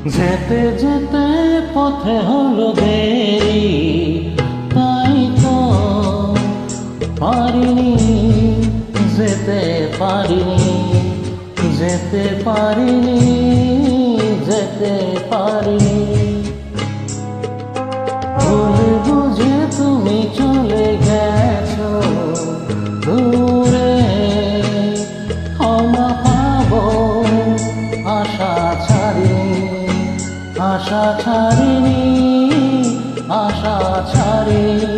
যেতে যেতে পথে হলো দেরি, তাই তো পারিনি, যেতে পারিনি, যেতে পারিনি, যেতে পারিনি। ভুল বুঝে তুমি চলে গেছো দূরে, ক্ষমা পাবো আশা ছাড়িনি, আশা ছাড়িনি, আশা ছাড়িনি।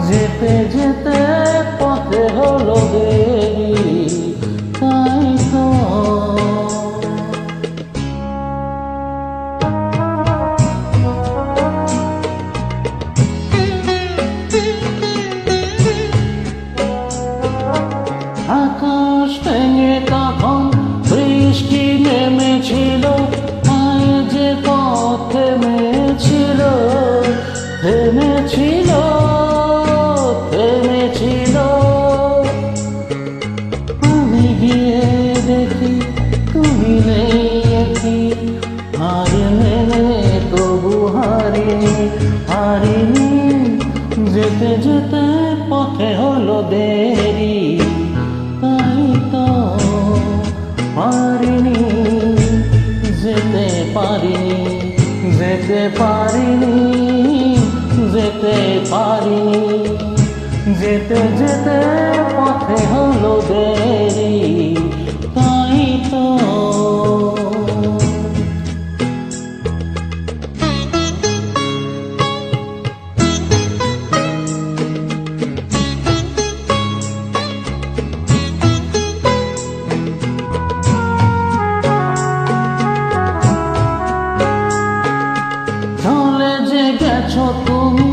যেতে যেতে পথে হলো দেরি, তাই তো আকাশ ভেঙে তখন বৃষ্টি নেমেছিল, আয় যে পথ থেমেছিল, থেমেছিল, থেমেছিল। আমি গিয়ে দেখি তুমি নেই একই, হার মেনে তবু হারিনি, হারিনি। যেতে যেতে পথে হলো দেরি, তাই তো পারিনি, যেতে পারিনি, যেতে পারিনি, যেতে পারিনি। যেতে যেতে পথে হলো দেরি, তাই তো চলে যে গেছো তুমি,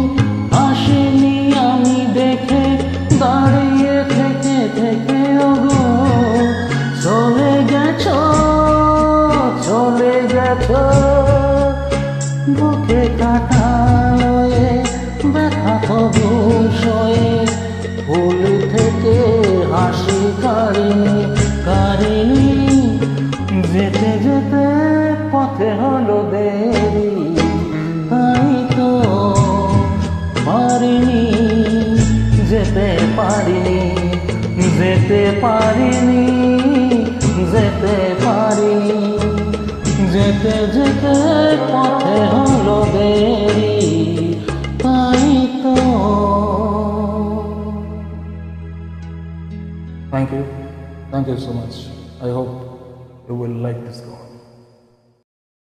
আসিনি আমি দেখে, দাঁড়িয়ে থেকে থেকে ওগো। চলে গেছো, চলে গেছো, বুকে কাটা লয়ে, ব্যথা তবু সয়ে। ফুল থেকে হাসি কারিনি, কারিনি। যেতে যেতে পথে হলো দেরি, তাই তো পারিনি, যেতে পারিনি, যেতে পারিনি, যেতে পারিনি। যেতে যেতে পথে হলো দেরি, তাই তো। Thank you so much. I hope you will like this song.